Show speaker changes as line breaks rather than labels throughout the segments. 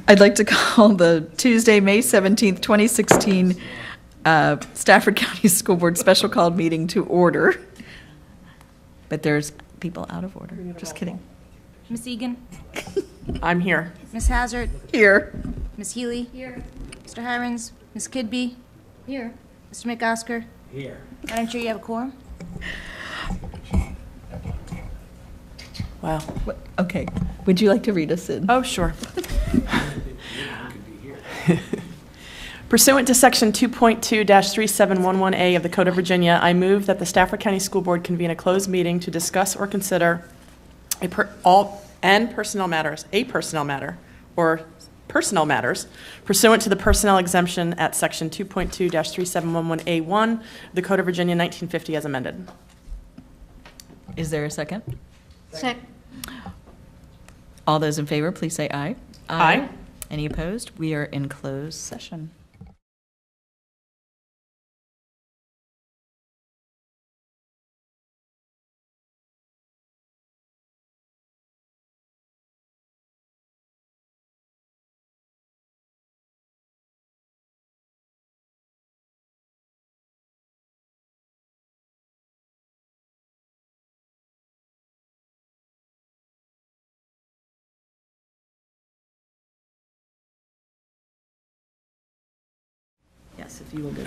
I'd like to call the Tuesday, May 17th, 2016 Stafford County School Board Special Called Meeting to order. But there's people out of order. Just kidding.
Ms. Egan?
I'm here.
Ms. Hazard?
Here.
Ms. Healy? Here. Mr. Hirons? Ms. Kidby? Here. Mr. McOsker?
Here.
Madam Chair, you have a quorum?
Wow.
Okay. Would you like to read us in?
Oh, sure. Pursuant to Section 2.2-3711A of the Code of Virginia, I move that the Stafford County School Board convene a closed meeting to discuss or consider personnel matters pursuant to the personnel exemption at Section 2.2-3711A1 of the Code of Virginia 1950 as amended.
Is there a second?
Second.
All those in favor, please say aye.
Aye.
Any opposed? We are in closed session. Yes, if you will do.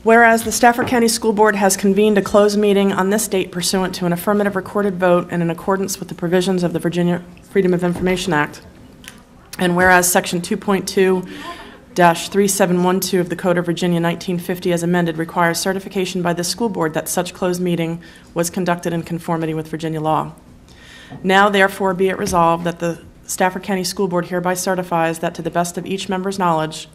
Whereas the Stafford County School Board has convened a closed meeting on this date pursuant to an affirmative recorded vote and in accordance with the provisions of the Virginia Freedom of Information Act, and whereas Section 2.2-3712 of the Code of Virginia 1950 as amended requires certification by the school board that such closed meeting was conducted in conformity with Virginia law. Now, therefore, be it resolved that the Stafford County School Board hereby certifies that to the best of each member's knowledge,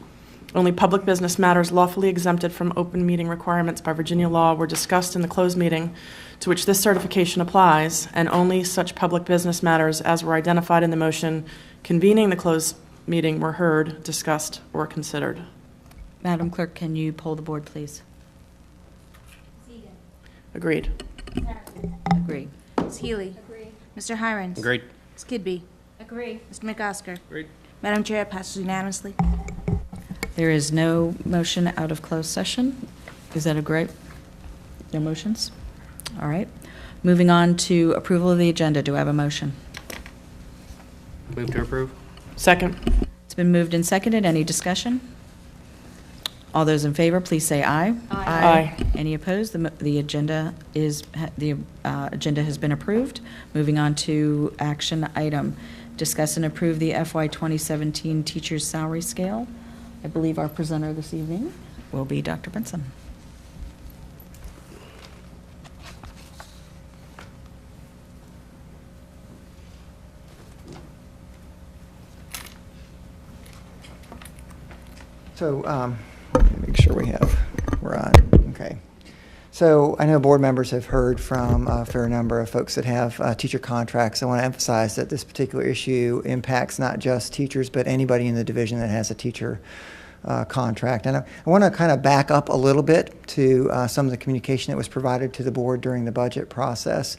only public business matters lawfully exempted from open meeting requirements by Virginia law were discussed in the closed meeting to which this certification applies, and only such public business matters as were identified in the motion convening the closed meeting were heard, discussed, or considered.
Madam Clerk, can you poll the board, please?
Agreed.
Agree.
Ms. Healy? Agree. Mr. Hirons?
Agreed.
Ms. Kidby? Agree. Mr. McOsker?
Agreed.
Madam Chair, it passes unanimously.
There is no motion out of closed session. Is that a great? No motions? All right. Moving on to approval of the agenda. Do I have a motion?
Move to approve.
Second.
It's been moved and seconded. Any discussion? All those in favor, please say aye.
Aye.
Any opposed? The agenda has been approved. Moving on to action item. Discuss and approve the FY 2017 teacher's salary scale. I believe our presenter this evening will be Dr. Benson.
So make sure we're on. Okay. So I know board members have heard from a fair number of folks that have teacher contracts. I want to emphasize that this particular issue impacts not just teachers, but anybody in the division that has a teacher contract. And I want to kind of back up a little bit to some of the communication that was provided to the board during the budget process.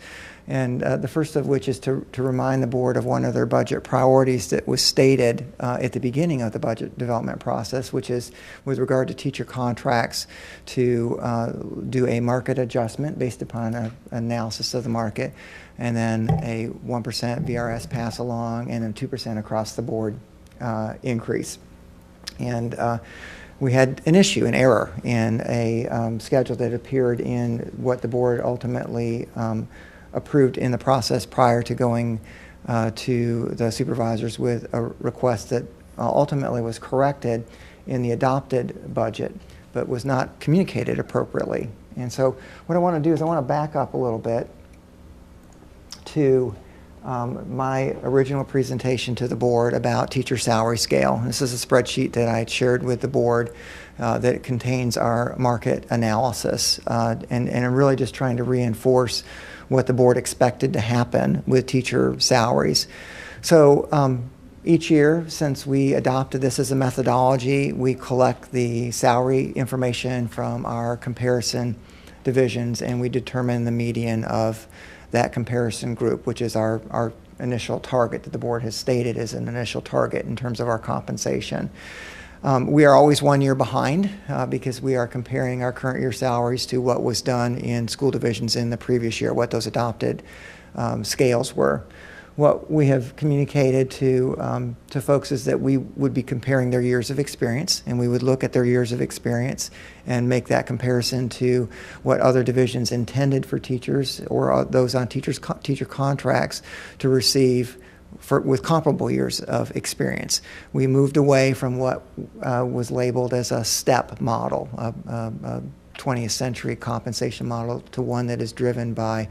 And the first of which is to remind the board of one of their budget priorities that was stated at the beginning of the budget development process, which is with regard to teacher contracts to do a market adjustment based upon an analysis of the market, and then a 1% VRS pass along and a 2% across the board increase. And we had an issue, an error in a schedule that appeared in what the board ultimately approved in the process prior to going to the supervisors with a request that ultimately was corrected in the adopted budget, but was not communicated appropriately. And so what I want to do is I want to back up a little bit to my original presentation to the board about teacher salary scale. This is a spreadsheet that I had shared with the board that contains our market analysis. And I'm really just trying to reinforce what the board expected to happen with teacher salaries. So each year, since we adopted this as a methodology, we collect the salary information from our comparison divisions, and we determine the median of that comparison group, which is our initial target that the board has stated as an initial target in terms of our compensation. We are always 1 year behind because we are comparing our current year salaries to what was done in school divisions in the previous year, what those adopted scales were. What we have communicated to folks is that we would be comparing their years of experience, and we would look at their years of experience and make that comparison to what other divisions intended for teachers or those on teacher contracts to receive with comparable years of experience. We moved away from what was labeled as a step model, a 20th century compensation model, to one that is driven by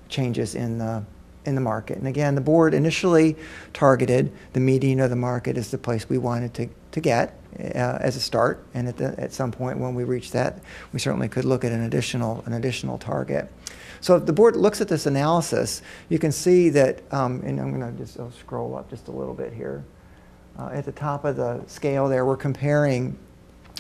changes in the market. And again, the board initially targeted the median of the market as the place we wanted to get as a start. And at some point when we reach that, we certainly could look at an additional target. So if the board looks at this analysis, you can see that, and I'm going to I'll scroll up just a little bit here. At the top of the scale there, we're comparing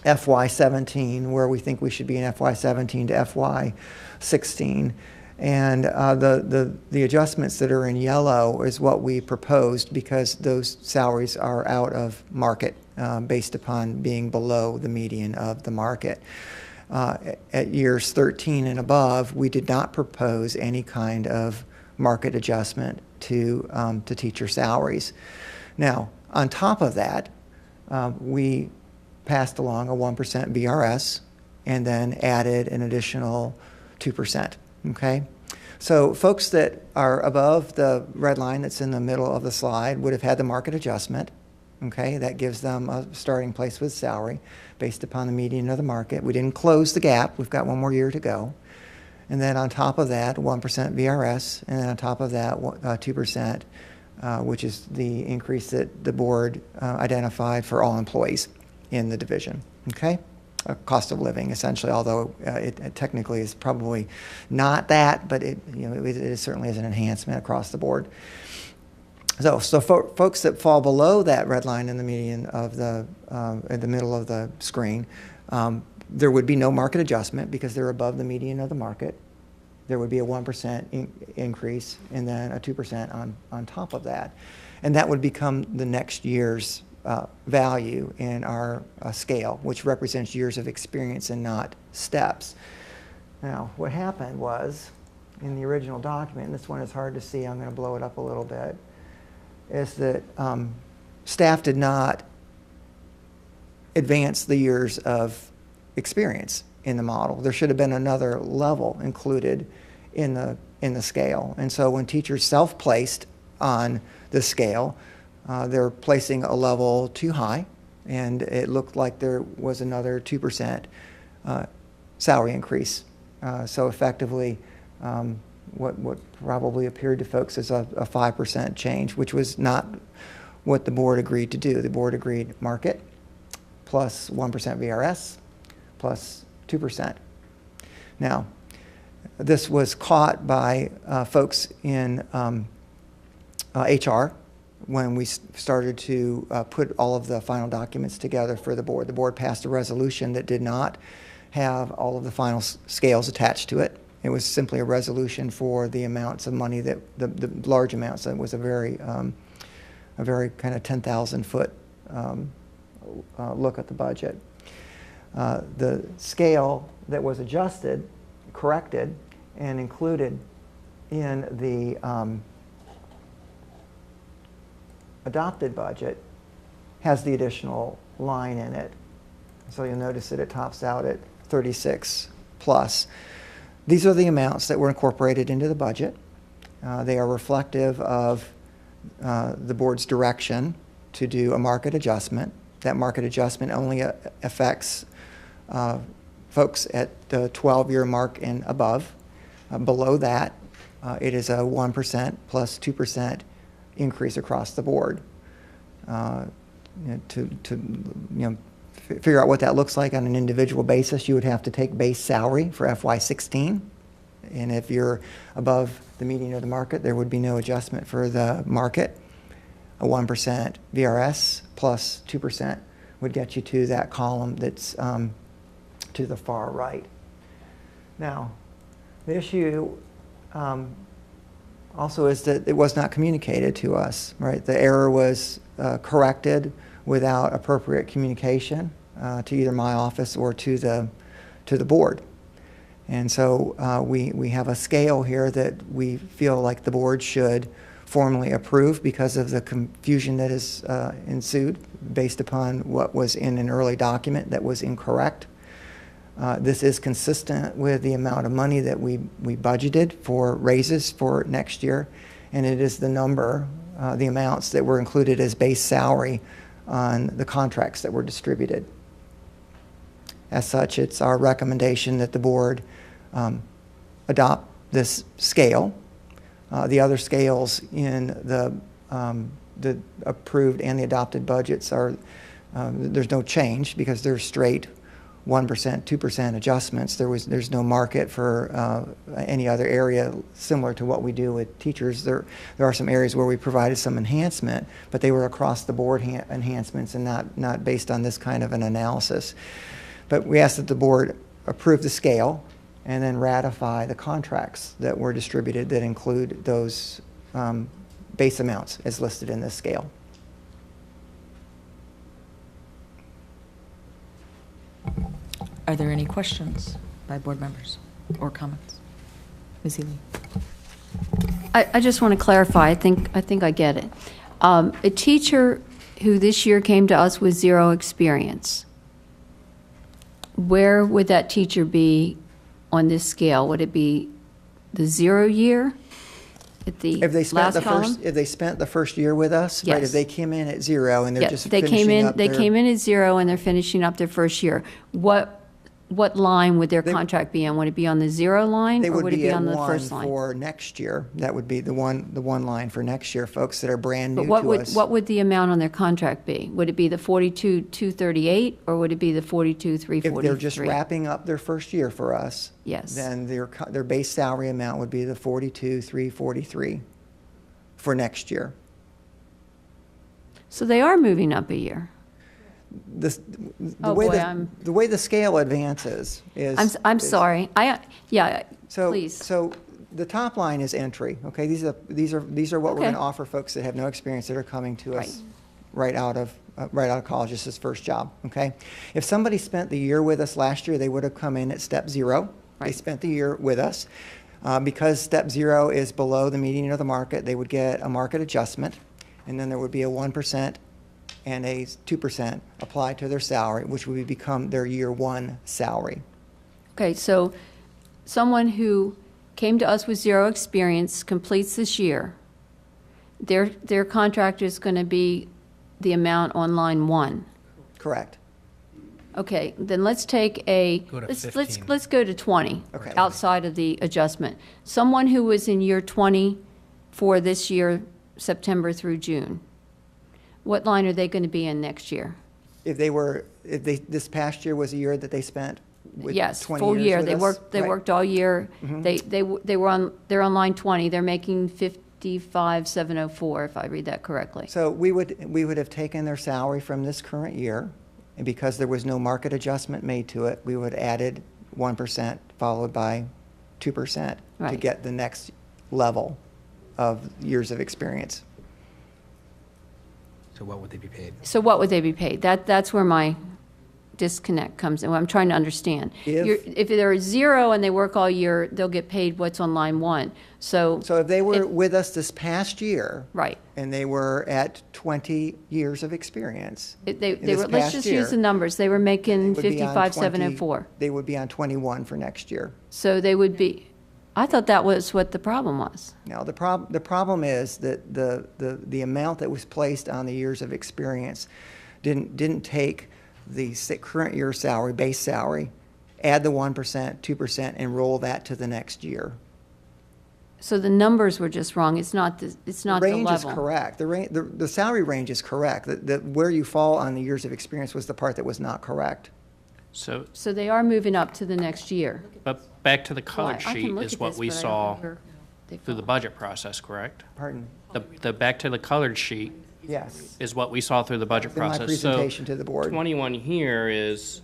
FY17, where we think we should be in FY17 to FY16. And the adjustments that are in yellow is what we proposed because those salaries are out of market based upon being below the median of the market. At years 13 and above, we did not propose any kind of market adjustment to teacher salaries. Now, on top of that, we passed along a 1% VRS and then added an additional 2%. Okay? So folks that are above the red line that's in the middle of the slide would have had the market adjustment. Okay? That gives them a starting place with salary based upon the median of the market. We didn't close the gap. We've got 1 more year to go. And then on top of that, 1% VRS, and then on top of that, 2%, which is the increase that the board identified for all employees in the division. Okay? Cost of living, essentially, although it technically is probably not that, but it certainly is an enhancement across the board. So folks that fall below that red line in the median of in the middle of the screen, there would be no market adjustment because they're above the median of the market. There would be a 1% increase and then a 2% on top of that. And that would become the next year's value in our scale, which represents years of experience and not steps. Now, what happened was, in the original document, and this one is hard to see, I'm going to blow it up a little bit, is that staff did not advance the years of experience in the model. There should have been another level included in the scale. And so when teachers self-placed on the scale, they're placing a level too high, and it looked like there was another 2% salary increase. So effectively, what probably appeared to folks as a 5% change, which was not what the board agreed to do. The board agreed market plus 1% VRS plus 2%. Now, this was caught by folks in HR when we started to put all of the final documents together for the board. The board passed a resolution that did not have all of the final scales attached to it. It was simply a resolution for the amounts of money that the large amounts. That was a very kind of 10,000-foot look at the budget. The scale that was adjusted, corrected, and included in the adopted budget has the additional line in it. So you'll notice that it tops out at 36 plus. These are the amounts that were incorporated into the budget. They are reflective of the board's direction to do a market adjustment. That market adjustment only affects folks at the 12-year mark and above. Below that, it is a 1% plus 2% increase across the board. To figure out what that looks like on an individual basis, you would have to take base salary for FY16. And if you're above the median of the market, there would be no adjustment for the market. A 1% VRS plus 2% would get you to that column that's to the far right. Now, the issue also is that it was not communicated to us, right? The error was corrected without appropriate communication to either my office or to the board. And so we have a scale here that we feel like the board should formally approve because of the confusion that has ensued based upon what was in an early document that was incorrect. This is consistent with the amount of money that we budgeted for raises for next year, and it is the number, the amounts that were included as base salary on the contracts that were distributed. As such, it's our recommendation that the board adopt this scale. The other scales in the approved and the adopted budgets are, there's no change because they're straight 1%, 2% adjustments. There's no market for any other area similar to what we do with teachers. There are some areas where we provided some enhancement, but they were across the board enhancements and not based on this kind of an analysis. But we ask that the board approve the scale and then ratify the contracts that were distributed that include those base amounts as listed in this scale.
Are there any questions by board members or comments? Ms. Ely?
I just want to clarify. I think I get it. A teacher who this year came to us with zero experience, where would that teacher be on this scale? Would it be the 0 year at the
If they spent
last column?
if they spent the first year with us, right? If
Yes.
they came in at 0 and they're
Yeah,
just
they
finishing
came in.
up
They
their-
came in at 0 and they're finishing up their first year. What line would their contract be on? Would it be on the 0 line
They
or
would
would it
be
be
at
on the
1
first line?
for next year. That would be the one line for next year, folks that are brand new
But
to us.
what would the amount on their contract be? Would it be the 42,238 or would it be the
If
42,343?
they're just wrapping up their first year for us,
Yes.
then their base salary amount would be the 42,343 for next year.
So they are moving up a year.
The
Oh,
way
boy,
the way the scale advances is.
I'm
is-
sorry. Please.
So the top line is entry, okay? These are what we're
Okay.
going to offer folks that have no experience that are coming to us
Right.
right out of college. This is first job, okay? If somebody spent the year with us last year, they would have come in at step 0. They
Right.
spent the year with us. Because step 0 is below the median of the market, they would get a market adjustment, and then there would be a 1% and a 2% applied to their salary, which would become their year 1 salary.
Okay, so someone who came to us with zero experience completes this year, their contract is going to be the amount on line 1.
Correct.
Okay, then let's take a,
Go to
let's
15.
let's go to 20,
Okay.
outside of the adjustment. Someone who was in year 20 for this year, September through June, what line are they going to be in next year?
This past year was a year that they spent with 20
Yes,
years
full year.
with
They
us,
worked, they
right?
worked all year.
Mhm.
They're on line 20. They're making 55,704, if I read that correctly.
So we would have taken their salary from this current year, and because there was no market adjustment made to it, we would have added 1% followed by 2% to
Right.
get the next level of years of experience.
So what would they be paid?
So what would they be paid? That's where my disconnect comes in, what I'm trying to understand. If they're 0 and they work all year, they'll get paid what's on line 1. So,
So if they were with us this past year,
right.
and they were at 20 years of experience,
They
this
were, let's
past
just
year,
use the numbers. They were making
would be on
55,704.
they would be on 21 for next year.
So they would be, I thought that was what the problem was.
Now, the problem is that the amount that was placed on the years of experience didn't take the current year salary, base salary, add the 1%, 2%, and roll that to the next year.
So the numbers were just wrong. It's not the
Range is
level.
correct. The salary range is correct. Where you fall on the years of experience was the part that was not correct.
So,
So they are moving up to the next year.
but back to the colored
Well, I can
sheet
look
is
at
what
this,
we
but I don't
saw
know where they
through the
fall.
budget process, correct?
Pardon?
The back to the colored sheet
Yes.
is what we saw through the budget
In my
process. So
presentation to the board.
21 here is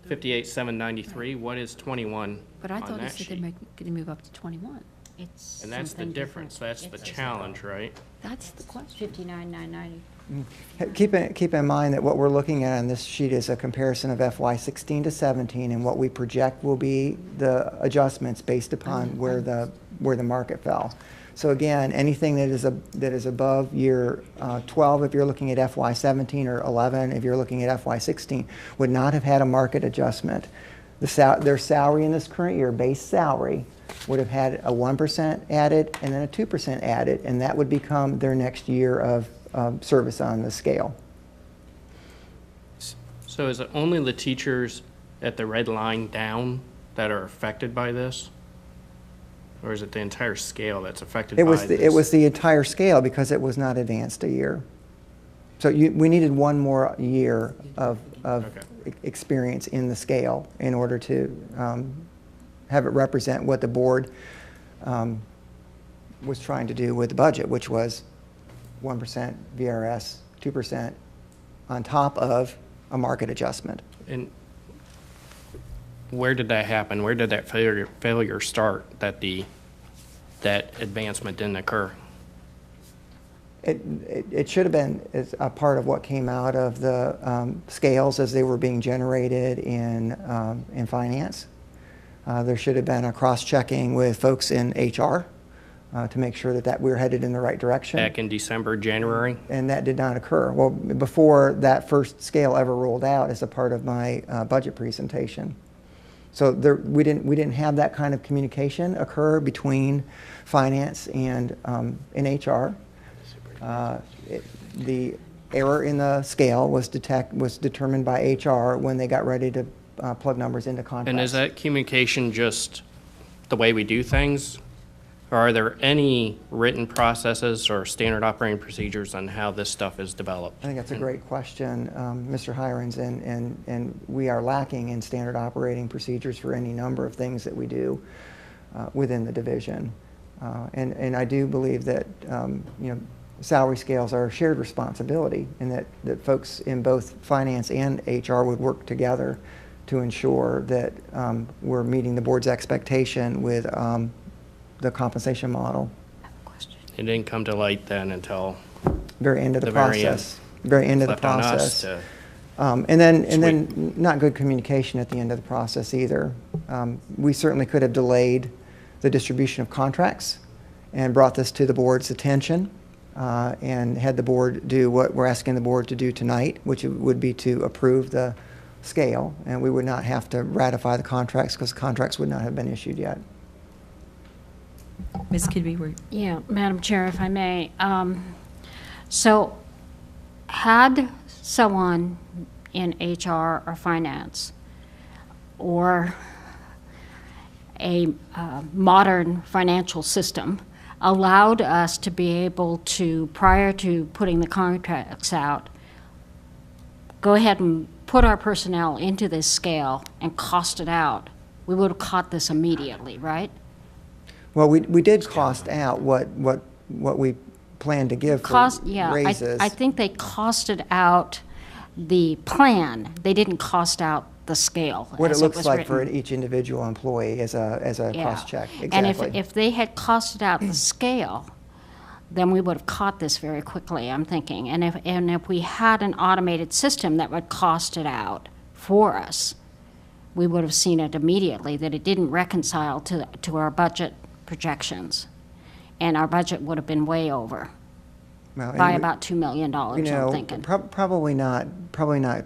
58,793. What is 21
But I
on
thought it
that
said they're
sheet?
going to move up to 21.
It's
And that's the
something
difference,
different.
that's the challenge, right?
That's the question. 59,990.
Keep in mind that what we're looking at on this sheet is a comparison of FY16 to 17, and what we project will be the adjustments based upon where the market fell. So again, anything that is above year 12, if you're looking at FY17, or 11, if you're looking at FY16, would not have had a market adjustment. Their salary in this current year, base salary, would have had a 1% added and then a 2% added, and that would become their next year of service on the scale.
So is it only the teachers at the red line down that are affected by this? Or is it the entire scale that's affected by this?
It was the entire scale because it was not advanced a year. So we needed one more year of
Okay.
experience in the scale in order to have it represent what the board was trying to do with the budget, which was 1% VRS, 2% on top of a market adjustment.
And where did that happen? Where did that failure start, that advancement didn't occur?
It should have been as a part of what came out of the scales as they were being generated in finance. There should have been a cross-checking with folks in HR to make sure that we were headed in the right direction.
Back in December, January?
And that did not occur. Well, before that first scale ever rolled out as a part of my budget presentation. So we didn't have that kind of communication occur between finance and HR. The error in the scale was determined by HR when they got ready to plug numbers into contracts.
And is that communication just the way we do things? Or are there any written processes or standard operating procedures on how this stuff is developed?
I think that's a great question, Mr. Hirons, and we are lacking in standard operating procedures for any number of things that we do within the division. And I do believe that salary scales are a shared responsibility, and that folks in both finance and HR would work together to ensure that we're meeting the board's expectation with the compensation model.
It didn't come to light then until
Very end of the
the very
process. Very end of the
left on us
process.
to,
And then not good communication at the end of the process either. We certainly could have delayed the distribution of contracts and brought this to the board's attention and had the board do what we're asking the board to do tonight, which would be to approve the scale, and we would not have to ratify the contracts because the contracts would not have been issued yet.
Ms. Kidby,
Yeah, Madam Chair, if I may. So had someone in HR or finance or a modern financial system allowed us to be able to, prior to putting the contracts out, go ahead and put our personnel into this scale and cost it out, we would have caught this immediately, right?
Well, we did cost out what we planned to give for raises.
I think they costed out the plan. They didn't cost out the scale.
What it
as
looks
was
like for
written.
each individual employee as a
Yeah.
cost check. Exactly.
And if they had costed out the scale, then we would have caught this very quickly, I'm thinking. And if we had an automated system that would cost it out for us, we would have seen it immediately, that it didn't reconcile to our budget projections. And our budget would have been way over
Well,
by
and
about $2 million, I'm thinking.
Probably not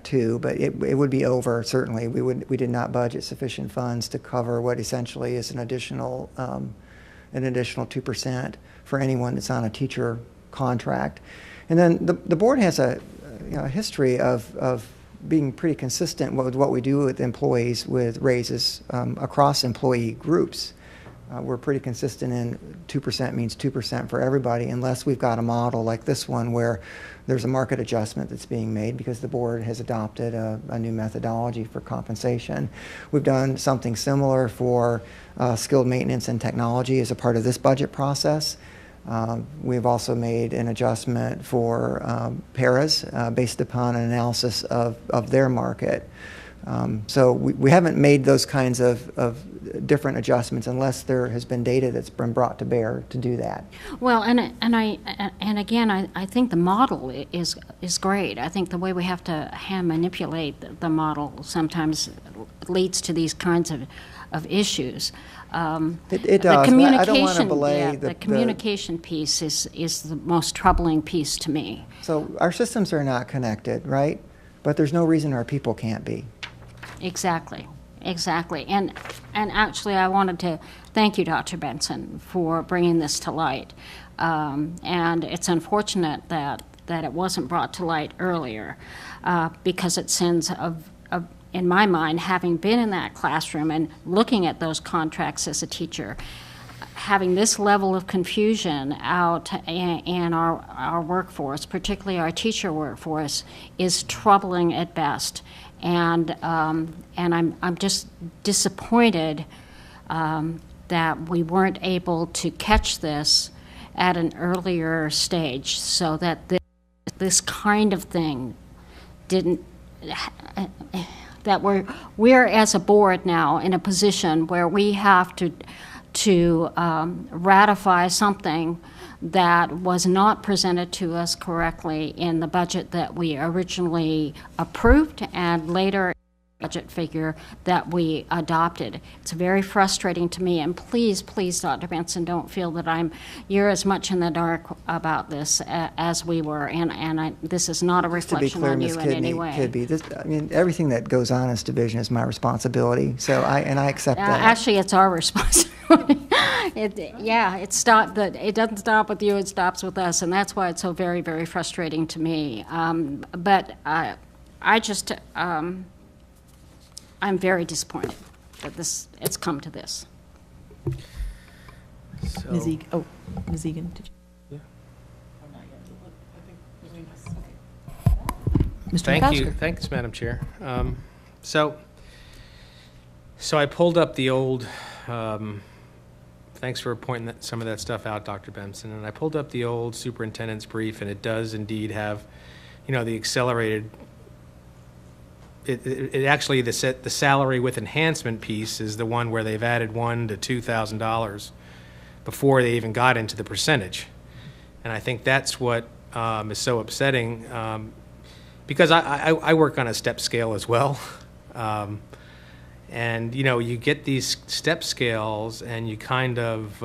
two, but it would be over, certainly. We did not budget sufficient funds to cover what essentially is an additional 2% for anyone that's on a teacher contract. And then the board has a history of being pretty consistent with what we do with employees with raises across employee groups. We're pretty consistent in 2% means 2% for everybody, unless we've got a model like this one where there's a market adjustment that's being made because the board has adopted a new methodology for compensation. We've done something similar for skilled maintenance and technology as a part of this budget process. We've also made an adjustment for paras based upon an analysis of their market. So we haven't made those kinds of different adjustments unless there has been data that's been brought to bear to do that.
Well, and again, I think the model is great. I think the way we have to hand manipulate the model sometimes leads to these kinds of issues.
It does.
The
but I don't want to
communication,
belay
the communication piece is the most troubling piece to me.
So our systems are not connected, right? But there's no reason our people can't be.
Exactly. And actually, I wanted to thank you, Dr. Benson, for bringing this to light. And it's unfortunate that it wasn't brought to light earlier, because it sends in my mind, having been in that classroom and looking at those contracts as a teacher, having this level of confusion out in our workforce, particularly our teacher workforce, is troubling at best. And I'm just disappointed that we weren't able to catch this at an earlier stage, so that this kind of thing didn't. That we're as a board now in a position where we have to ratify something that was not presented to us correctly in the budget that we originally approved and later budget figure that we adopted. It's very frustrating to me, and please, Dr. Benson, don't feel that you're as much in the dark about this as we were, and this is not a reflection on you in any way.
Everything that goes on in this division is my responsibility, so I accept that.
Actually, it's our responsibility. It doesn't stop with you, it stops with us, and that's why it's so very, very frustrating to me. But I just, I'm very disappointed that it's come to this.
Ms. Egan, Ms. Egan, did you? Mr.
Thank you.
McCosker.
Thanks, Madam Chair. So I pulled up the old, thanks for pointing some of that stuff out, Dr. Benson, and I pulled up the old superintendent's brief, and it does indeed have, the accelerated, it actually, the salary with enhancement piece is the one where they've added $1,000 to $2,000 before they even got into the percentage. And I think that's what is so upsetting, because I work on a step scale as well. And, you get these step scales and you kind of,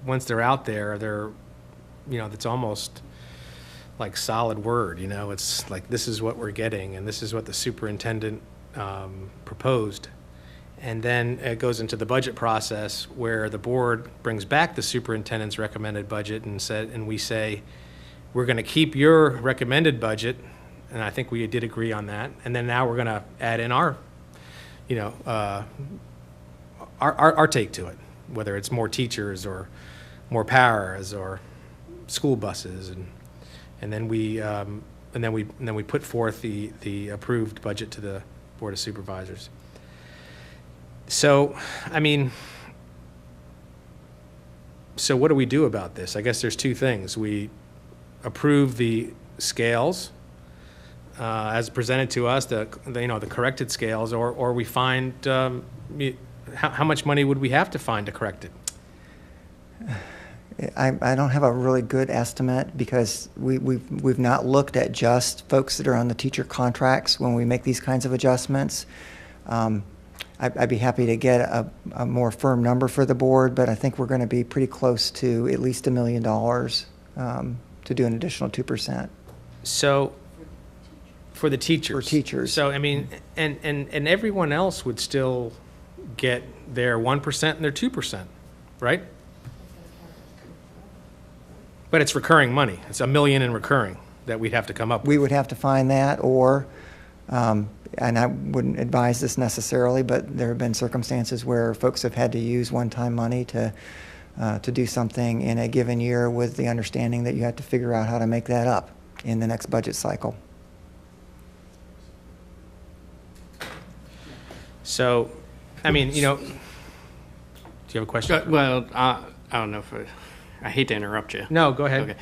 once they're out there, they're, it's almost like solid word, it's like, this is what we're getting and this is what the superintendent proposed. And then it goes into the budget process where the board brings back the superintendent's recommended budget and we say, we're going to keep your recommended budget, and I think we did agree on that, and then now we're going to add in our take to it, whether it's more teachers or more paras or school buses, and then we put forth the approved budget to the Board of Supervisors. So, so what do we do about this? I guess there's two things. We approve the scales as presented to us, the corrected scales, or we find how much money would we have to find to correct it?
I don't have a really good estimate because we've not looked at just folks that are on the teacher contracts when we make these kinds of adjustments. I'd be happy to get a more firm number for the board, but I think we're going to be pretty close to at least $1 million to do an additional 2%.
So, for the teachers.
For teachers.
So, and everyone else would still get their 1% and their 2%, right? But it's recurring money. It's $1 million in recurring that we'd have to come up with.
We would have to find that, or, and I wouldn't advise this necessarily, but there have been circumstances where folks have had to use one-time money to do something in a given year with the understanding that you have to figure out how to make that up in the next budget cycle.
So, do you have a question?
Well, I don't know if I hate to interrupt you.
No, go ahead.
Okay.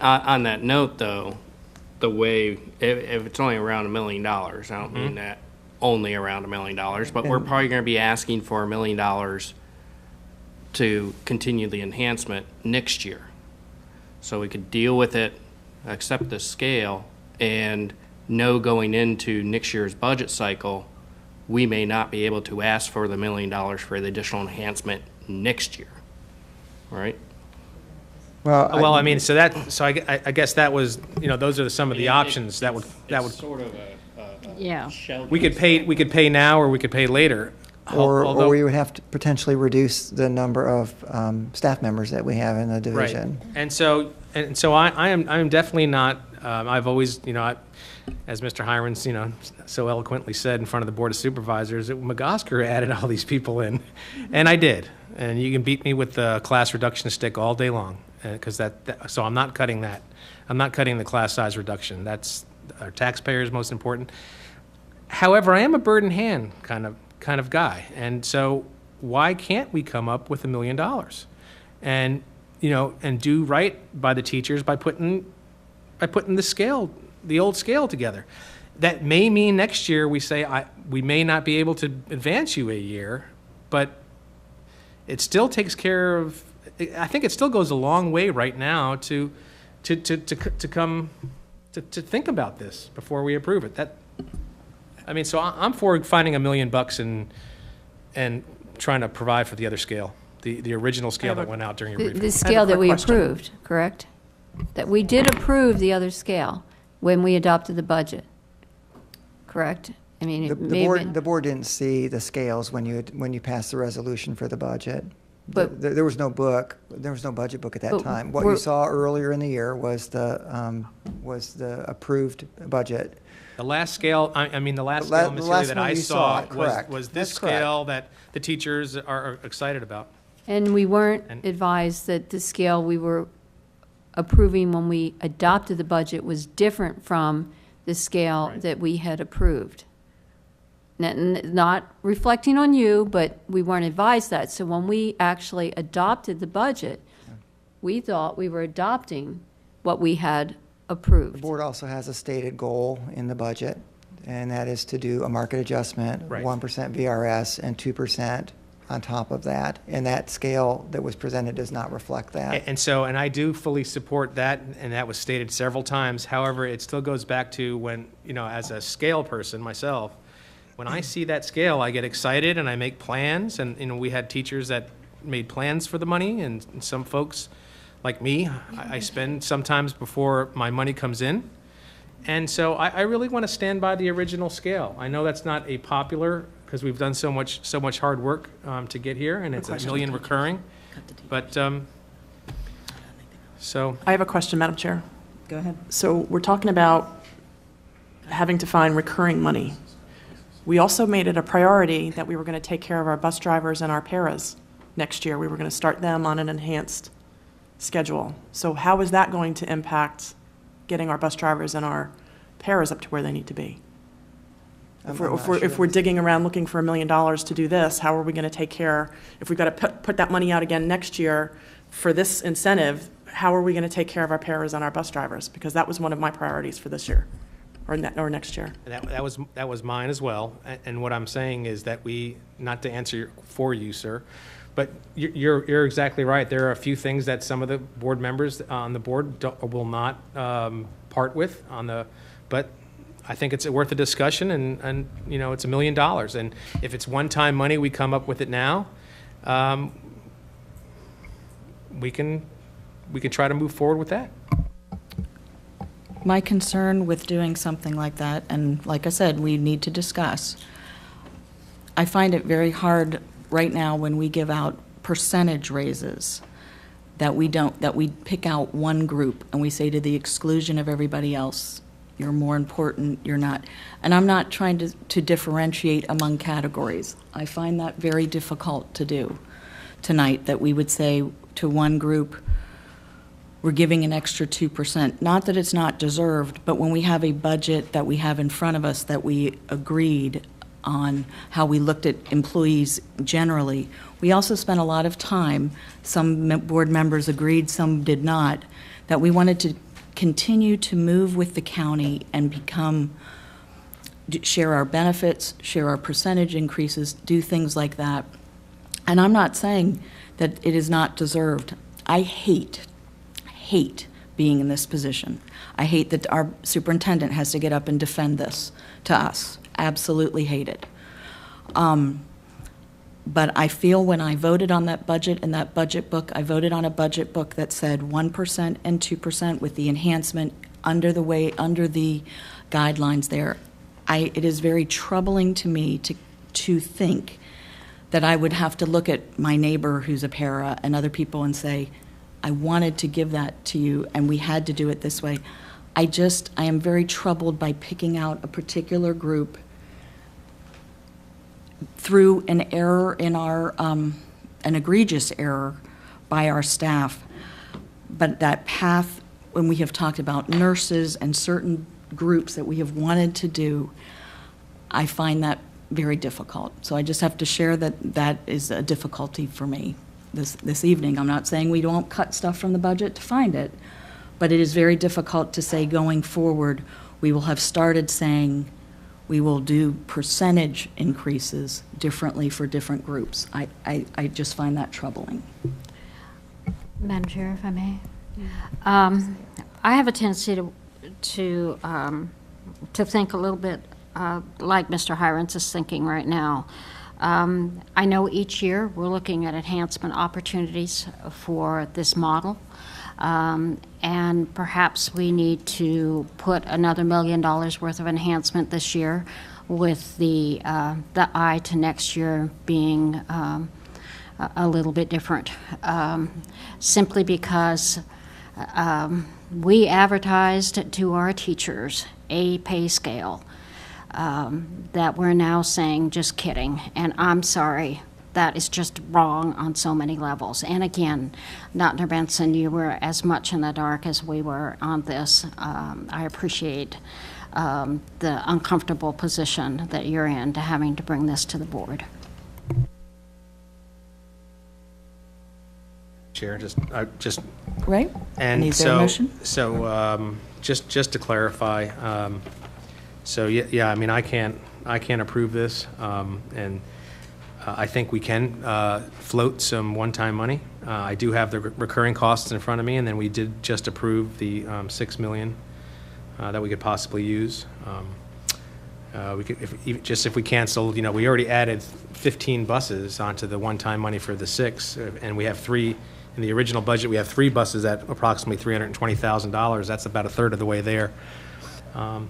On that note, though, the way if it's only around $1 million, I don't mean that only around $1 million, but we're probably going to be asking for $1 million to continue the enhancement next year. So we could deal with it, accept the scale, and know going into next year's budget cycle, we may not be able to ask for the $1 million for the additional enhancement next year, right?
Well, I mean, so I guess that was, those are some of the options that would,
Sort of
Yeah.
we could pay now or we could pay later.
Or
Although-
we would have to potentially reduce the number of staff members that we have in the division.
Right. And so I am definitely not, I've always, as Mr. Hirons, so eloquently said in front of the Board of Supervisors, that McOsker added all these people in, and I did. And you can beat me with the class reduction stick all day long, because so I'm not cutting that. I'm not cutting the class size reduction. That's our taxpayers most important. However, I am a bird in hand kind of guy, and so why can't we come up with $1 million, and and do right by the teachers by putting the old scale together? That may mean next year we say we may not be able to advance you a year, but it still takes care of. I think it still goes a long way right now to come to think about this before we approve it. So I'm for finding $1 million and trying to provide for the other scale, the original scale that went out during your briefing.
The scale that we
question.
approved, correct? That we did approve the other scale when we adopted the budget, correct? I mean,
The
it may have been.
the board didn't see the scales when you passed the resolution for the budget.
But-
There was no book, there was no budget book at that
But
time. What you
we're-
saw earlier in the year was the approved budget.
The last scale, the last
The la-
scale,
the
Ms.
last
Healy, that
one
I
you
saw
saw, correct.
was this
That's correct.
scale that the teachers are excited about.
And we weren't
And-
advised that the scale we were approving when we adopted the budget was different from the scale
Right.
that we had approved. Not reflecting on you, but we weren't advised that. So when we actually adopted the budget, we thought we were adopting what we had
The
approved.
board also has a stated goal in the budget, and that is to do a market adjustment,
Right.
1% VRS and 2% on top of that. And that scale that was presented does not reflect that.
And I do fully support that, and that was stated several times. However, it still goes back to when, as a scale person myself, when I see that scale, I get excited and I make plans. And, we had teachers that made plans for the money, and some folks, like me, I spend sometimes before my money comes in. And so I really want to stand by the original scale. I know that's not a popular, because we've done so much hard work to get here, and it's $1 million recurring. But, so,
I have a question, Madam Chair.
Go ahead.
So we're talking about having to find recurring money. We also made it a priority that we were going to take care of our bus drivers and our paras next year. We were going to start them on an enhanced schedule. So how is that going to impact getting our bus drivers and our paras up to where they need to be? If we're digging around looking for $1 million to do this, how are we going to take care, if we've got to put that money out again next year for this incentive, how are we going to take care of our paras and our bus drivers? Because that was one of my priorities for this year, or next year.
that was mine as well. And what I'm saying is that not to answer for you, sir, but you're exactly right. There are a few things that some of the board members on the board will not part with but I think it's worth a discussion, and it's $1 million. And if it's one-time money, we come up with it now. We can try to move forward with that.
My concern with doing something like that, and like I said, we need to discuss, I find it very hard right now when we give out percentage raises that we pick out one group and we say to the exclusion of everybody else, you're more important, you're not. And I'm not trying to differentiate among categories. I find that very difficult to do tonight, that we would say to one group, we're giving an extra 2%. Not that it's not deserved, but when we have a budget that we have in front of us that we agreed on how we looked at employees generally, we also spent a lot of time, some board members agreed, some did not, that we wanted to continue to move with the county and become share our benefits, share our percentage increases, do things like that. And I'm not saying that it is not deserved. I hate being in this position. I hate that our superintendent has to get up and defend this to us. Absolutely hate it. But I feel when I voted on that budget, in that budget book, I voted on a budget book that said 1% and 2% with the enhancement under the guidelines there. It is very troubling to me to think that I would have to look at my neighbor who's a para and other people and say, I wanted to give that to you and we had to do it this way. I am very troubled by picking out a particular group through an error in our, an egregious error by our staff. But that path, when we have talked about nurses and certain groups that we have wanted to do, I find that very difficult. So I just have to share that is a difficulty for me this evening. I'm not saying we don't cut stuff from the budget to find it, but it is very difficult to say going forward, we will have started saying we will do percentage increases differently for different groups. I just find that troubling.
Madam Chair, if I may. I have a tendency to think a little bit like Mr. Hirons is thinking right now. I know each year we're looking at enhancement opportunities for this model, and perhaps we need to put another $1 million worth of enhancement this year, with the eye to next year being a little bit different, simply because we advertised to our teachers a pay scale that we're now saying, just kidding, and I'm sorry, that is just wrong on so many levels. And again, Dr. Benson, you were as much in the dark as we were on this. I appreciate the uncomfortable position that you're in to having to bring this to the board.
Chair, just
Right?
and
Is there a motion?
Just to clarify, I mean, I can't approve this, and I think we can float some one-time money. I do have the recurring costs in front of me, and then we did just approve the $6 million that we could possibly use. We could, if we canceled, we already added 15 buses onto the one-time money for the 6, and we have 3. In the original budget, we have 3 buses at approximately $320,000. That's about a third of the way there. And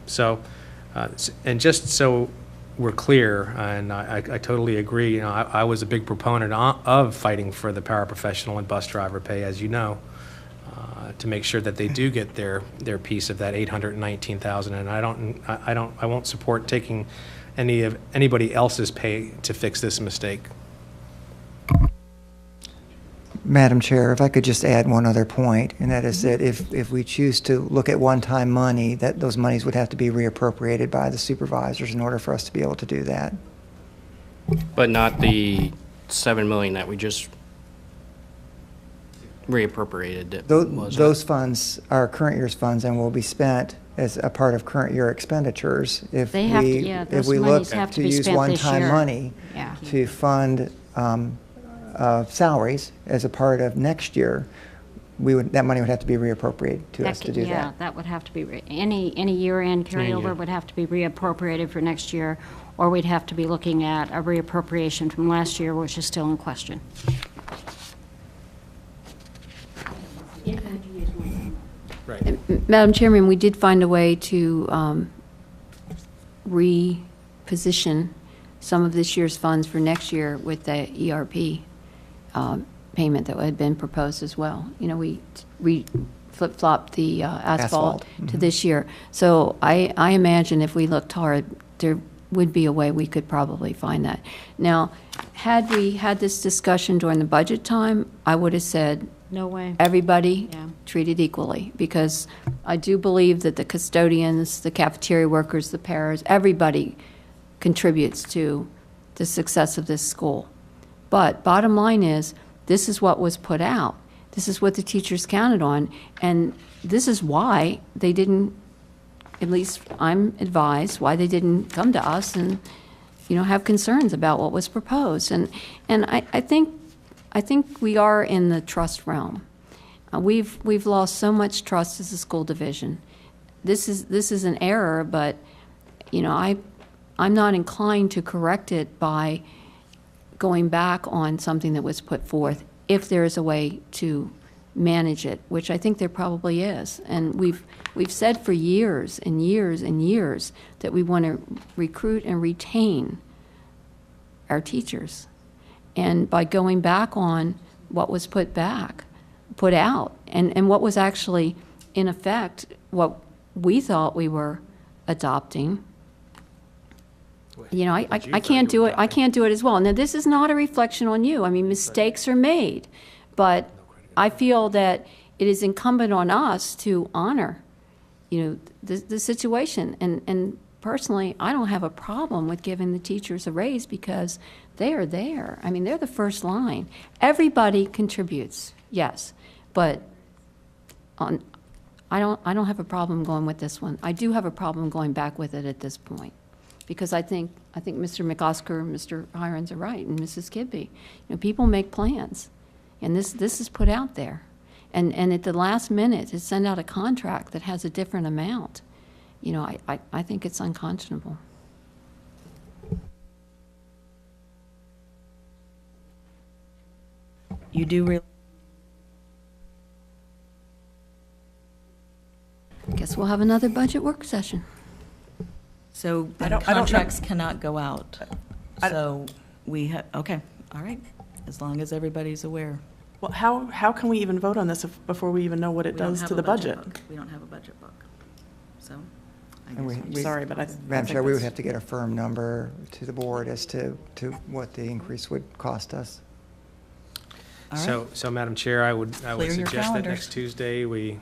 just so we're clear, and I totally agree, I was a big proponent of fighting for the paraprofessional and bus driver pay, as you know, to make sure that they do get their piece of that $819,000. And I won't support taking anybody else's pay to fix this mistake.
Madam Chair, if I could just add one other point, and that is that if we choose to look at one-time money, that those monies would have to be reappropriated by the supervisors in order for us to be able to do that.
But not the $7 million that we just reappropriated.
Those funds are current year's funds and will be spent as a part of current year expenditures. If
They have to-
we
yeah,
if
those
we look
monies have to
to
be
use
spent this
one-time
year.
money
Yeah.
to fund salaries as a part of next year, that money would have to be reappropriated to us to do
Yeah,
that.
that would have to be, any year-end
Any year.
carryover would have to be reappropriated for next year, or we'd have to be looking at a reappropriation from last year, which is still in question.
Right.
Madam Chairman, we did find a way to reposition some of this year's funds for next year with the ERP payment that had been proposed as well. We flip-flopped the asphalt to this year. So I imagine if we looked hard, there would be a way we could probably find that. Now, had we had this discussion during the budget time, I would have said,
No way.
everybody
Yeah.
treated equally, because I do believe that the custodians, the cafeteria workers, the paras, everybody contributes to the success of this school. But bottom line is, this is what was put out. This is what the teachers counted on, and this is why they didn't at least I'm advised, why they didn't come to us and, have concerns about what was proposed. And I think we are in the trust realm. We've lost so much trust as a school division. This is an error, but, I'm not inclined to correct it by going back on something that was put forth if there is a way to manage it, which I think there probably is. And we've said for years and years and years that we want to recruit and retain our teachers. And by going back on what was put out, and what was actually, in effect, what we thought we were adopting, I can't do it. I can't do it as well. Now, this is not a reflection on you. I mean, mistakes are made, but I feel that it is incumbent on us to honor, the situation. And personally, I don't have a problem with giving the teachers a raise because they are there. I mean, they're the first line. Everybody contributes, yes, but I don't have a problem going with this one. I do have a problem going back with it at this point, because I think Mr. McOsker and Mr. Hirons are right, and Mrs. Kidby. People make plans, and this is put out there, and at the last minute to send out a contract that has a different amount. I think it's unconscionable.
You do really.
Guess we'll have another budget work session.
So
I
then
don't know.
contracts cannot go out.
I-
So we have, okay, all right, as long as everybody's aware.
Well, how can we even vote on this before we even know what it
We don't
does
have
to
a
the budget?
book. We don't have a budget book, so I
And
guess.
we-
Sorry, but I
Madam
think
Chair, we would
that's-
have to get a firm number to the board as to what the increase would cost us.
All right.
So Madam Chair, I would
Clear your
suggest that
calendars.
next Tuesday, we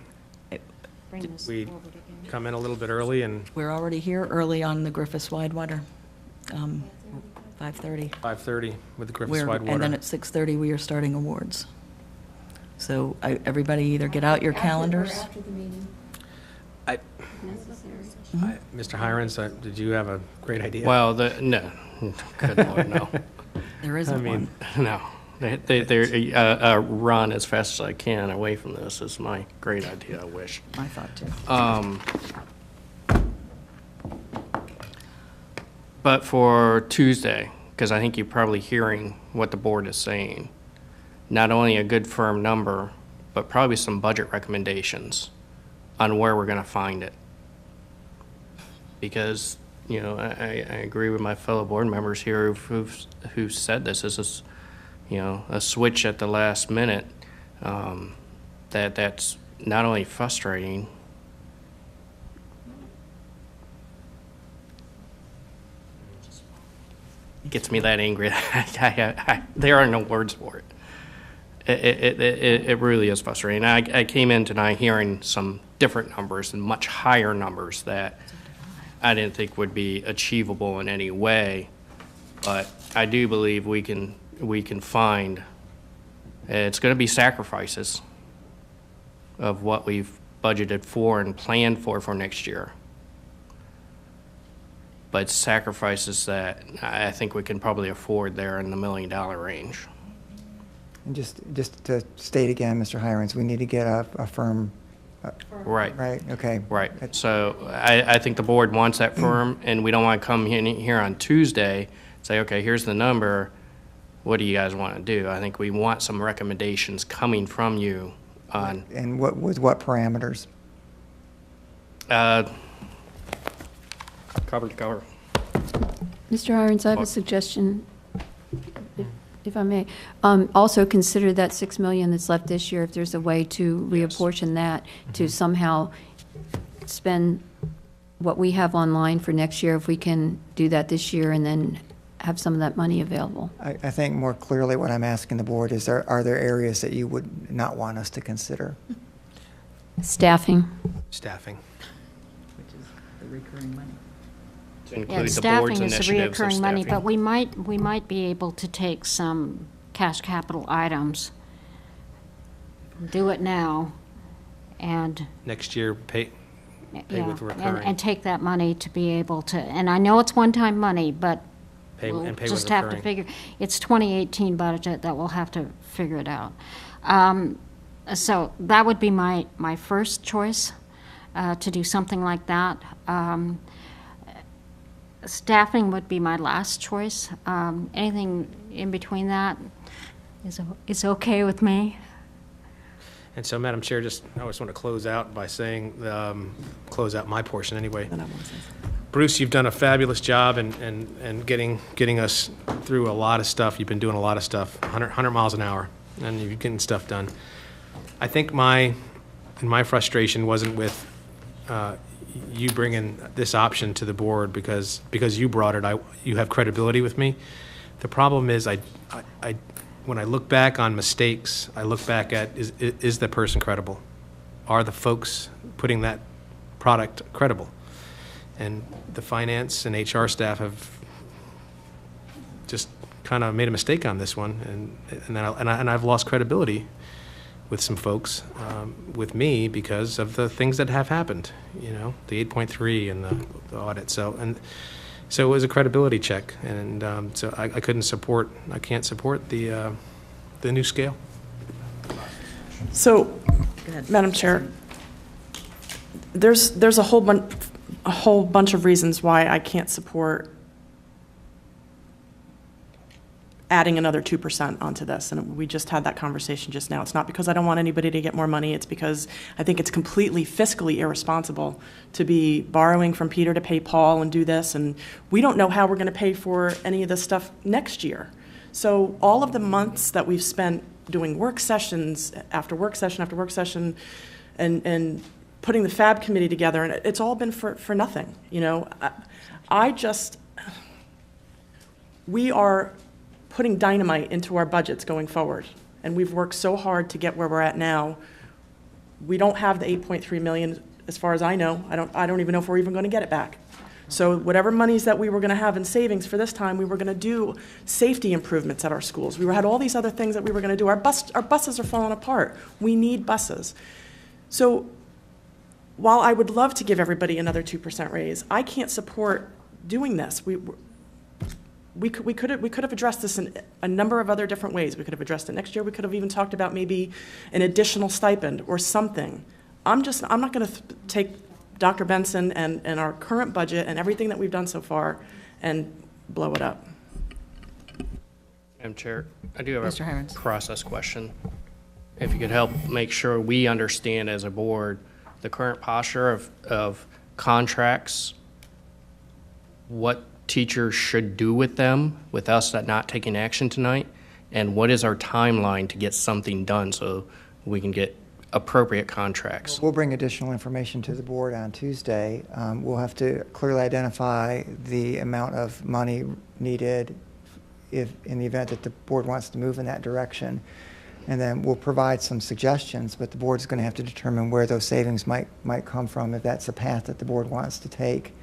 we come in a little bit early and
We're already here early on the Griffiths Widewater, 5:30.
5:30 with the Griffiths
We're-
Widewater.
And then at 6:30, we are starting awards. So everybody either get out your calendars.
After the meeting,
I-
necessary.
Mr. Hirons, did you have a great idea?
Well, no, good Lord, no.
There isn't
mean,
one.
No. Run as fast as I can away from this is my great idea, I wish.
I thought too.
But for Tuesday, because I think you're probably hearing what the board is saying, not only a good firm number, but probably some budget recommendations on where we're going to find it. Because, I agree with my fellow board members here who've said this is a switch at the last minute, that's not only frustrating, gets me that angry. There are no words for it. It really is frustrating. I came in tonight hearing some different numbers and much higher numbers that I didn't think would be achievable in any way, but I do believe we can find, it's going to be sacrifices of what we've budgeted for and planned for next year. But sacrifices that I think we can probably afford there in the $1 million range.
And just to state again, Mr. Hirons, we need to get a firm,
Right.
right, okay.
Right. So I think the board wants that firm, and we don't want to come in here on Tuesday, say, okay, here's the number. What do you guys want to do? I think we want some recommendations coming from you on,
And with what parameters?
cover to cover.
Mr. Hirons, I have a suggestion, if I may. Also consider that $6 million that's left this year, if there's a way to reapportion that to somehow spend what we have online for next year, if we can do that this year and then have some of that money available.
I think more clearly what I'm asking the board is, are there areas that you would not want us to consider?
Staffing.
Staffing.
Which is the recurring money.
To
Yeah,
include the
staffing
board's
is the
initiatives of
reoccurring money, but
staffing.
we might be able to take some cash capital items, do it now, and
Next year, Pay with recurring.
And take that money to be able to, and I know it's one-time money, but
Pay
we'll
with
just have to
recurring.
figure, it's 2018 budget that we'll have to figure it out. So that would be my first choice, to do something like that. Staffing would be my last choice. Anything in between that is okay with me.
And so, Madam Chair, I just want to close out by saying, close out my portion anyway.
Then I want to say something.
Bruce, you've done a fabulous job in getting us through a lot of stuff. You've been doing a lot of stuff, 100 miles an hour, and you're getting stuff done. I think my frustration wasn't with you bringing this option to the board because you brought it. You have credibility with me. The problem is, when I look back on mistakes, I look back at is the person credible? Are the folks putting that product credible? And the finance and HR staff have just kind of made a mistake on this one, and I've lost credibility with some folks, with me, because of the things that have happened. The 8.3 and the audit. So it was a credibility check, and so I can't support the new scale.
So, Madam Chair, there's a whole bunch of reasons why I can't support adding another 2% onto this, and we just had that conversation just now. It's not because I don't want anybody to get more money, it's because I think it's completely fiscally irresponsible to be borrowing from Peter to pay Paul and do this, and we don't know how we're going to pay for any of this stuff next year. So all of the months that we've spent doing work sessions after work session after work session and putting the FAB committee together, and it's all been for nothing. We are putting dynamite into our budgets going forward, and we've worked so hard to get where we're at now. We don't have the 8.3 million, as far as I know. I don't even know if we're even going to get it back. So whatever monies that we were going to have in savings for this time, we were going to do safety improvements at our schools. We had all these other things that we were going to do. Our buses are falling apart. We need buses. So while I would love to give everybody another 2% raise, I can't support doing this. We could have addressed this in a number of other different ways. We could have addressed it next year. We could have even talked about maybe an additional stipend or something. I'm not going to take Dr. Benson and our current budget and everything that we've done so far and blow it up.
Madam Chair, I do have
Mr. Hirons.
a process question. If you could help make sure we understand as a board the current posture of contracts, what teachers should do with them, with us not taking action tonight, and what is our timeline to get something done so we can get appropriate contracts?
We'll bring additional information to the board on Tuesday. We'll have to clearly identify the amount of money needed if, in the event that the board wants to move in that direction. And then we'll provide some suggestions, but the board's going to have to determine where those savings might come from if that's the path that the board wants to take.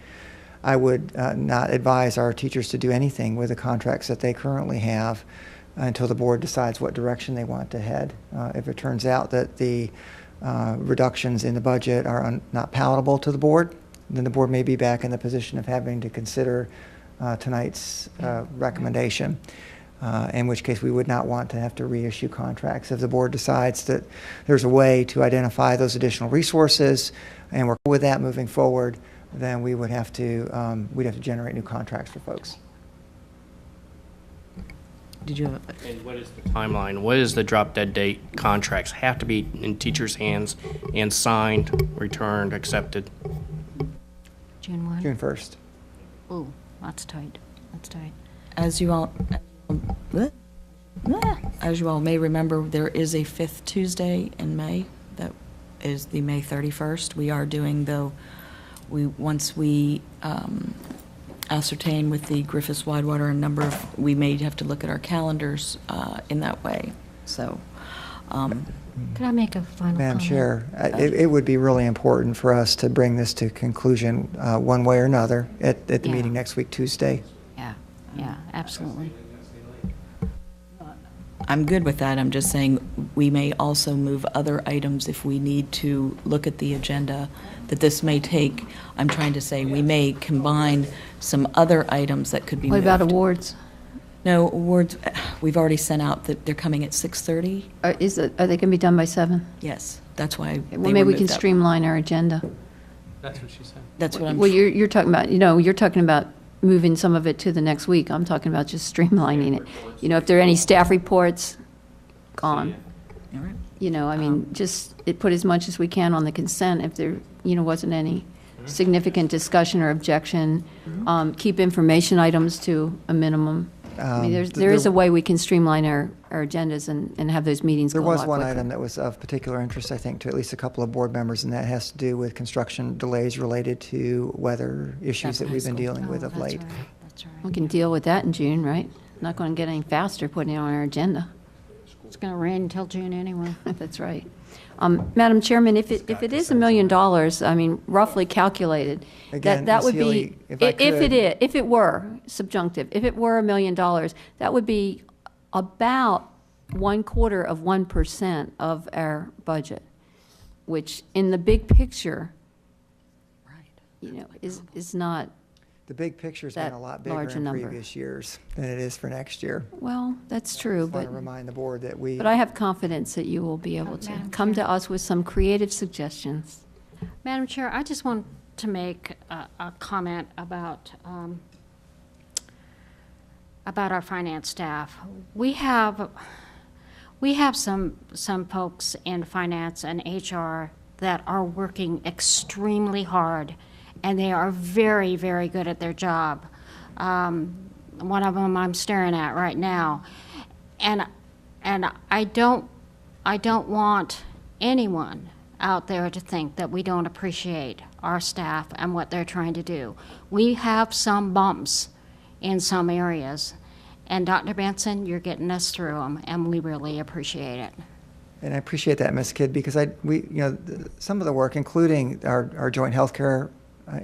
I would not advise our teachers to do anything with the contracts that they currently have until the board decides what direction they want to head. If it turns out that the reductions in the budget are not palatable to the board, then the board may be back in the position of having to consider tonight's recommendation, in which case we would not want to have to reissue contracts. If the board decides that there's a way to identify those additional resources and work with that moving forward, then we would have to we'd have to generate new contracts for folks.
Did you have
And what is the timeline? What is the drop dead date? Contracts have to be in teachers' hands and signed, returned, accepted.
June 1?
June 1st.
Ooh, that's tight. That's tight.
As you all may remember, there is a fifth Tuesday in May that is the May 31st. We are doing, though, once we ascertain with the Griffiths Widewater a number of, we may have to look at our calendars in that way. So,
Could I make a final
Madam
comment?
Chair, it would be really important for us to bring this to conclusion one way or another at the
Yeah.
meeting next week, Tuesday.
Yeah, absolutely.
I'm good with that. I'm just saying we may also move other items if we need to look at the agenda that this may take, I'm trying to say, we may combine some other items that could be
What
moved.
about awards?
No, awards, we've already sent out that they're coming at 6:30.
Are they going to be done by 7?
Yes, that's why they
Well, maybe
were
we can
moved up.
streamline our agenda.
That's what she said.
That's what I'm,
Well, you're talking about, you're talking about moving some of it to the next week. I'm talking about just streamlining it. If there are any staff reports, gone.
all right.
I mean, just put as much as we can on the consent if there, wasn't any significant discussion or objection. Keep information items to a minimum. I mean, there is a way we can streamline our agendas and have those meetings go
There
a
was
lot
one
quicker.
item that was of particular interest, I think, to at least a couple of board members, and that has to do with construction delays related to weather issues that we've been dealing with of late.
That's right.
We can deal with that in June, right? Not going to get any faster putting it on our agenda.
It's going to rain until June anyway.
That's right. Madam Chairman, if it is $1 million, I mean, roughly calculated,
Again,
that
Ms.
would
Healy,
be,
if I could-
if it were subjunctive, if it were $1 million, that would be about 1/4% of our budget, which in the big picture, is not,
The big picture's been
That
a lot bigger
large a
in
number.
previous years than it is for next year.
well, that's true,
I want
but.
to remind the board that we.
But I have confidence that you will be able to
Madam
come to
Chair.
us with some creative suggestions.
Madam Chair, I just want to make a comment about our finance staff. We have some folks in finance and HR that are working extremely hard, and they are very, very good at their job. One of them I'm staring at right now, and I don't want anyone out there to think that we don't appreciate our staff and what they're trying to do. We have some bumps in some areas, and Dr. Benson, you're getting us through them, and we really appreciate it.
And I appreciate that, Ms. Kidd, because some of the work, including our joint healthcare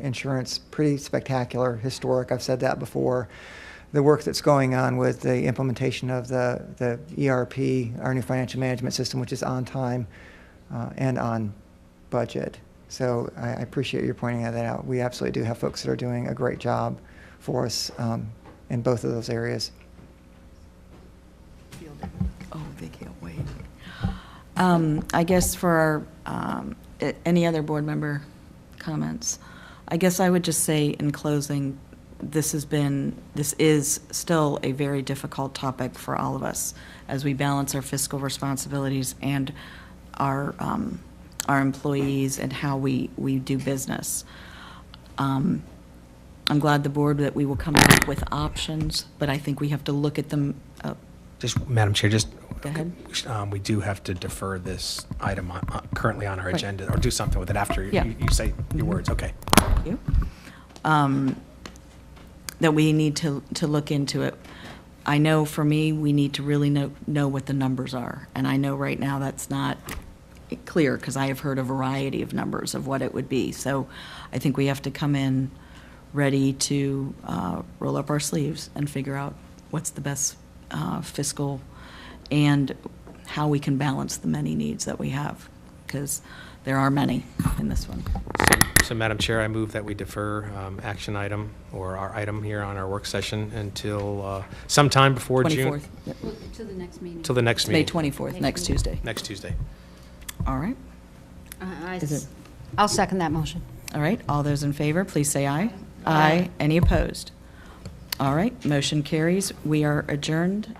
insurance, pretty spectacular, historic. I've said that before. The work that's going on with the implementation of the ERP, our new financial management system, which is on time and on budget. So I appreciate your pointing that out. We absolutely do have folks that are doing a great job for us in both of those areas.
Oh, they can't wait. I guess for any other board member comments, I guess I would just say in closing, this is still a very difficult topic for all of us as we balance our fiscal responsibilities and our employees and how we do business. I'm glad the board that we will come up with options, but I think we have to look at them.
Just, Madam Chair, just,
Go ahead.
we do have to defer this item currently on our
Right.
agenda, or do something with it after
Yeah.
you say your words. Okay.
Thank you. That we need to look into it. I know for me, we need to really know what the numbers are. And I know right now that's not clear because I have heard a variety of numbers of what it would be. So I think we have to come in ready to roll up our sleeves and figure out what's the best fiscal and how we can balance the many needs that we have, because there are many in this one.
So, Madam Chair, I move that we defer action item or our item here on our work session until sometime before June.
24th, yep.
To the next meeting.
Till the next
May
meeting,
24th, next Tuesday.
next Tuesday.
All right. Is it-
I'll second that motion.
All right, all those in favor, please say aye. Aye. Any opposed? All right, motion carries. We are adjourned.